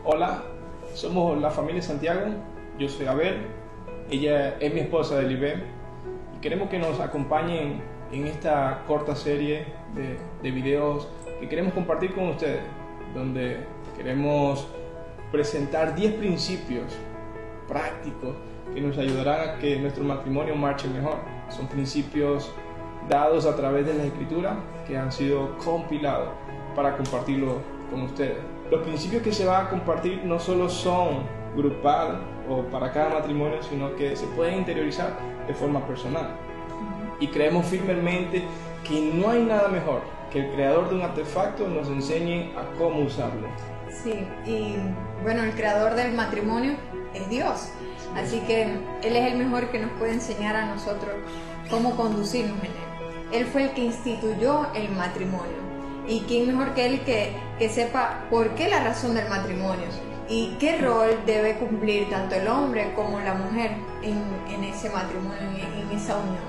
Hola, somos la familia Santiago, yo soy Abel, ella es mi esposa Delibé y queremos que nos acompañen en esta corta serie de videos que queremos compartir con ustedes, donde queremos presentar 10 principios prácticos que nos ayudarán a que nuestro matrimonio marche mejor. Son principios dados a través de la Escritura que han sido compilados para compartirlo con ustedes. Los principios que se van a compartir no solo son grupal o para cada matrimonio, sino que se pueden interiorizar de forma personal. Y creemos firmemente que no hay nada mejor que el creador de un artefacto nos enseñe a cómo usarlo. Sí, y bueno, el creador del matrimonio es Dios, así que Él es el mejor que nos puede enseñar a nosotros cómo conducirnos en Él. Él fue el que instituyó el matrimonio, y quién mejor que Él que sepa por qué la razón del matrimonio y qué rol debe cumplir tanto el hombre como la mujer en ese matrimonio, en esa unión.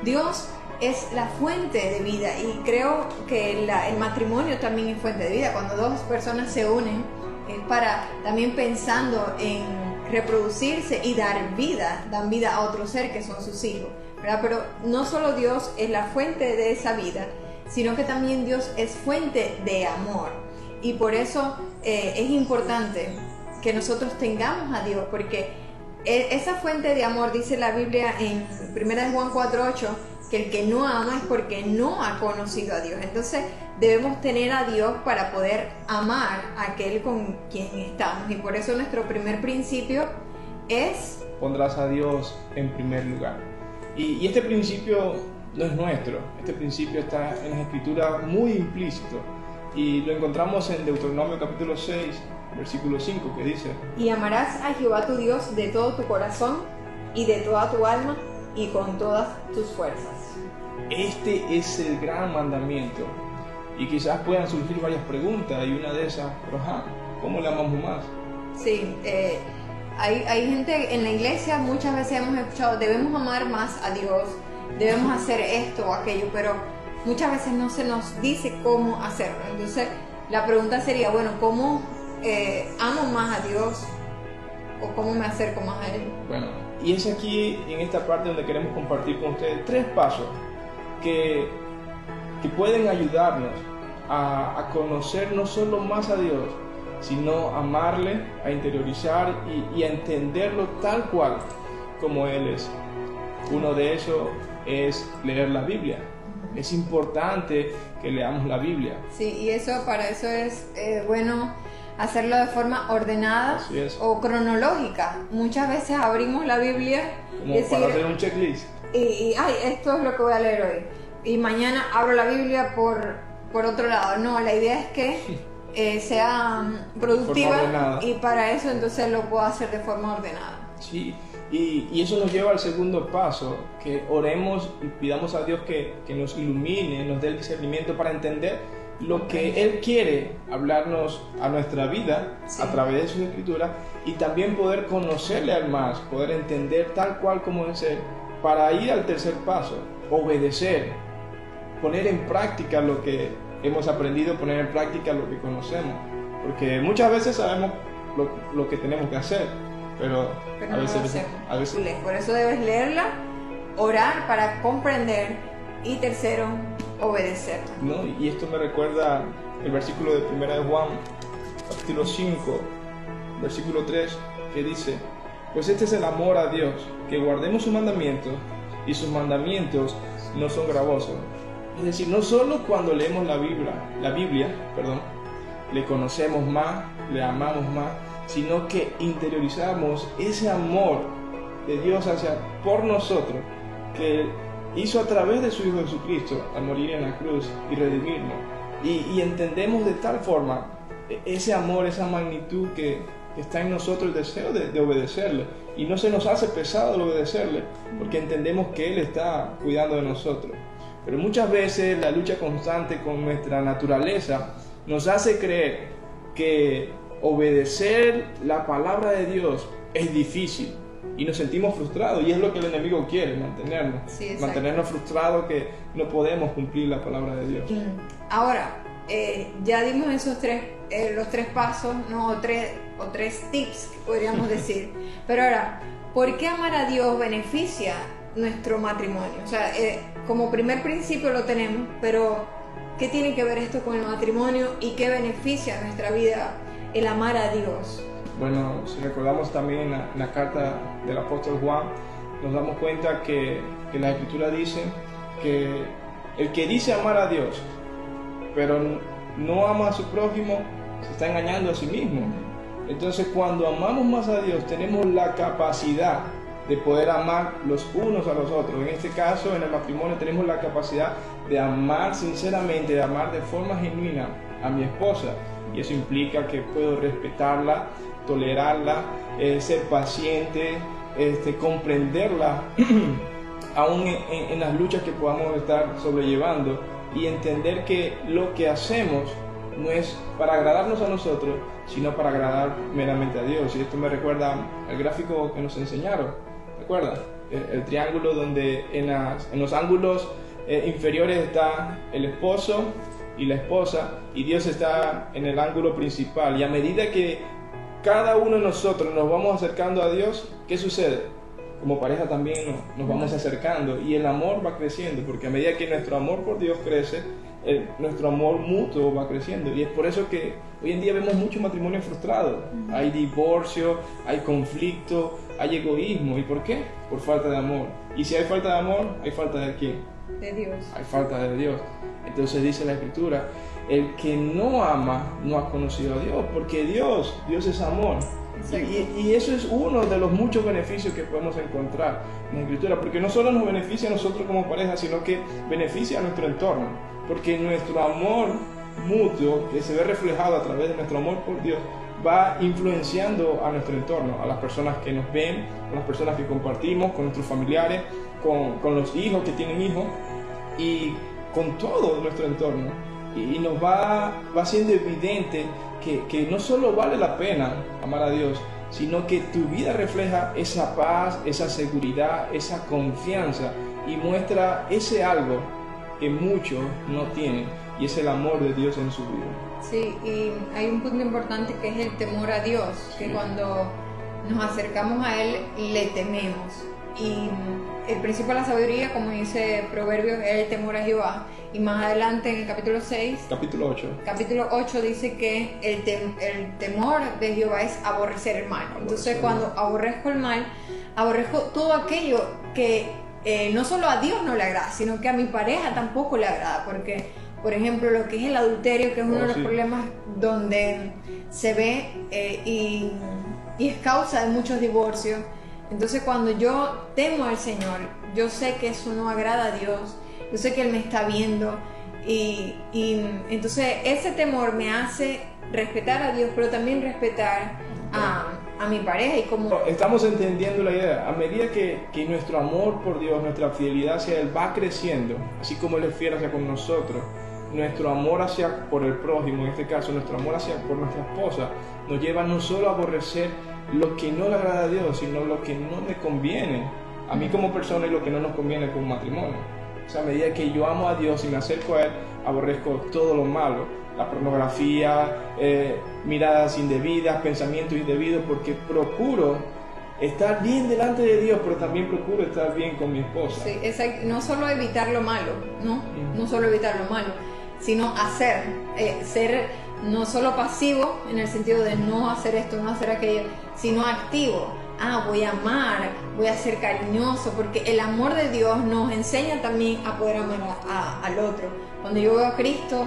Dios es la fuente de vida, y creo que el matrimonio también es fuente de vida. Cuando dos personas se unen es para también pensando en reproducirse y dar vida, dan vida a otro ser que son sus hijos, ¿verdad? Pero no solo Dios es la fuente de esa vida, sino que también Dios es fuente de amor, y por eso es importante que nosotros tengamos a Dios, porque esa fuente de amor, dice la Biblia en 1 Juan 4:8, que el que no ama es porque no ha conocido a Dios. Entonces debemos tener a Dios para poder amar a aquel con quien estamos, y por eso nuestro primer principio es: pondrás a Dios en primer lugar. Y este principio no es nuestro, este principio está en las Escrituras muy implícito, y lo encontramos en Deuteronomio capítulo 6, versículo 5, que dice: y amarás a Jehová tu Dios de todo tu corazón y de toda tu alma y con todas tus fuerzas. Este es el gran mandamiento, y quizás puedan surgir varias preguntas, y una de esas, ¿cómo le amamos más? Sí, hay gente en la iglesia, muchas veces hemos escuchado: debemos amar más a Dios, debemos hacer esto o aquello, pero muchas veces no se nos dice cómo hacerlo. Entonces la pregunta sería, bueno, ¿cómo amo más a Dios o cómo me acerco más a Él? Bueno, y es aquí en esta parte donde queremos compartir con ustedes 3 pasos que pueden ayudarnos a conocer no solo más a Dios, sino amarle, a interiorizar y a entenderlo tal cual como Él es. Uno de esos es leer la Biblia. Es importante que leamos la Biblia. Sí, y para eso es bueno hacerlo de forma ordenada o cronológica. Muchas veces abrimos la Biblia como para hacer un checklist. Y esto es lo que voy a leer hoy, y mañana abro la Biblia por otro lado. No, la idea es que sea productiva, y para eso entonces lo puedo hacer de forma ordenada. Sí, y eso nos lleva al segundo paso, que oremos y pidamos a Dios que nos ilumine, nos dé el discernimiento para entender lo que Él quiere hablarnos a nuestra vida, sí, a través de sus escrituras, y también poder conocerle al más, poder entender tal cual como es Él, para ir al tercer paso: obedecer, poner en práctica lo que hemos aprendido, poner en práctica lo que conocemos, porque muchas veces sabemos lo que tenemos que hacer, pero a veces. Por eso debes leerla, orar para comprender, y tercero, obedecer. ¿No? Y esto me recuerda el versículo de 1 Juan capítulo 5, versículo 3, que dice: pues este es el amor a Dios, que guardemos sus mandamientos, y sus mandamientos no son gravosos. Es decir, no solo cuando leemos la Biblia, le conocemos más, le amamos más, sino que interiorizamos ese amor de Dios por nosotros, que hizo a través de su Hijo Jesucristo al morir en la cruz y redimirnos, y entendemos de tal forma ese amor, esa magnitud que está en nosotros, el deseo de obedecerle, y no se nos hace pesado el obedecerle, porque entendemos que Él está cuidando de nosotros. Pero muchas veces la lucha constante con nuestra naturaleza nos hace creer que obedecer la palabra de Dios es difícil, y nos sentimos frustrados, y es lo que el enemigo quiere, mantenernos frustrados, que no podemos cumplir la palabra de Dios. Ahora, ya dimos esos los tres pasos, ¿no? o tres tips, podríamos decir. Pero ahora, ¿por qué amar a Dios beneficia nuestro matrimonio? O sea, como primer principio lo tenemos, pero ¿qué tiene que ver esto con el matrimonio y qué beneficia nuestra vida el amar a Dios? Bueno, si recordamos también en la carta del apóstol Juan, nos damos cuenta que la Escritura dice que el que dice amar a Dios, pero no ama a su prójimo, se está engañando a sí mismo. Entonces, cuando amamos más a Dios, tenemos la capacidad de poder amar los unos a los otros. En este caso, en el matrimonio, tenemos la capacidad de amar sinceramente, de amar de forma genuina a mi esposa. Y eso implica que puedo respetarla, tolerarla, ser paciente, comprenderla, aún en las luchas que podamos estar sobrellevando, y entender que lo que hacemos no es para agradarnos a nosotros, sino para agradar meramente a Dios. Y esto me recuerda al gráfico que nos enseñaron. ¿Recuerda? El triángulo donde en los ángulos inferiores está el esposo y la esposa, y Dios está en el ángulo principal. Y a medida que cada uno de nosotros nos vamos acercando a Dios, ¿qué sucede? Como pareja también nos vamos acercando, y el amor va creciendo, porque a medida que nuestro amor por Dios crece, nuestro amor mutuo va creciendo. Y es por eso que hoy en día vemos muchos matrimonios frustrados. Hay divorcio, hay conflicto, hay egoísmo. ¿Y por qué? Por falta de amor. Y si hay falta de amor, ¿hay falta de quién? De Dios. Hay falta de Dios. Entonces dice la Escritura, el que no ama no ha conocido a Dios, porque Dios es amor. Y eso es uno de los muchos beneficios que podemos encontrar en la Escritura, porque no solo nos beneficia a nosotros como pareja, sino que beneficia a nuestro entorno, porque nuestro amor mutuo, que se ve reflejado a través de nuestro amor por Dios, va influenciando a nuestro entorno, a las personas que nos ven, a las personas que compartimos, con nuestros familiares, con los hijos que tienen hijos, y con todo nuestro entorno. Y nos va siendo evidente que no solo vale la pena amar a Dios, sino que tu vida refleja esa paz, esa seguridad, esa confianza, y muestra ese algo que muchos no tienen, y es el amor de Dios en su vida. Sí, y hay un punto importante que es el temor a Dios, que cuando nos acercamos a Él le tememos. Y el principio de la sabiduría, como dice Proverbios, es el temor a Jehová. Y más adelante en el capítulo 6, capítulo 8 dice que el temor de Jehová es aborrecer el mal. Entonces, cuando aborrezco el mal, aborrezco todo aquello que no solo a Dios no le agrada, sino que a mi pareja tampoco le agrada. Porque, por ejemplo, lo que es el adulterio, que es uno de los problemas donde se ve y es causa de muchos divorcios. Entonces, cuando yo temo al Señor, yo sé que eso no agrada a Dios, yo sé que Él me está viendo, y entonces ese temor me hace respetar a Dios, pero también respetar a mi pareja. Y como estamos entendiendo la idea, a medida que nuestro amor por Dios, nuestra fidelidad hacia Él va creciendo, así como Él es fiel hacia con nosotros, nuestro amor hacia por el prójimo, en este caso nuestro amor hacia por nuestra esposa, nos lleva no solo a aborrecer lo que no le agrada a Dios, sino lo que no me conviene a mí como persona y lo que no nos conviene como matrimonio. O sea, a medida que yo amo a Dios y me acerco a Él, aborrezco todo lo malo, la pornografía, miradas indebidas, pensamientos indebidos, porque procuro estar bien delante de Dios, pero también procuro estar bien con mi esposa. Sí, no solo evitar lo malo, no solo evitar lo malo, sino ser no solo pasivo en el sentido de no hacer esto, no hacer aquello, sino activo. Voy a amar, voy a ser cariñoso, porque el amor de Dios nos enseña también a poder amar al otro. Cuando yo veo a Cristo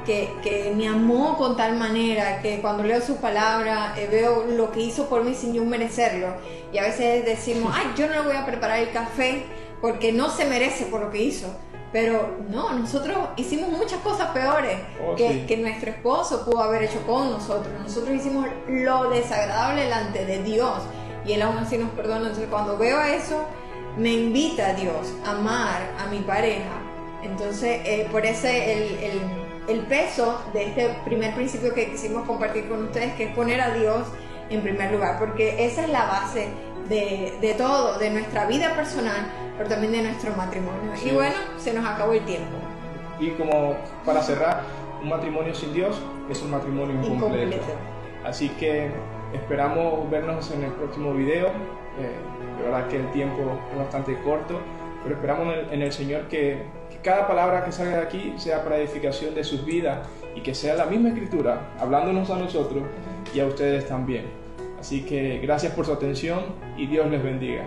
que me amó con tal manera, que cuando leo su palabra veo lo que hizo por mí sin yo merecerlo, y a veces decimos, yo no le voy a preparar el café porque no se merece por lo que hizo. Pero no, nosotros hicimos muchas cosas peores que nuestro esposo pudo haber hecho con nosotros. Nosotros hicimos lo desagradable delante de Dios, y Él aún así nos perdona. Entonces, cuando veo eso, me invita a Dios a amar a mi pareja. Entonces, por ese el peso de este primer principio que quisimos compartir con ustedes, que es poner a Dios en primer lugar, porque esa es la base de todo, de nuestra vida personal, pero también de nuestro matrimonio. Sí. Y bueno, se nos acabó el tiempo. Y como para cerrar, un matrimonio sin Dios es un matrimonio incompleto. Así que esperamos vernos en el próximo video. De verdad que el tiempo es bastante corto, pero esperamos en el Señor que cada palabra que salga de aquí sea para edificación de sus vidas y que sea la misma Escritura hablándonos a nosotros y a ustedes también. Así que gracias por su atención y Dios les bendiga.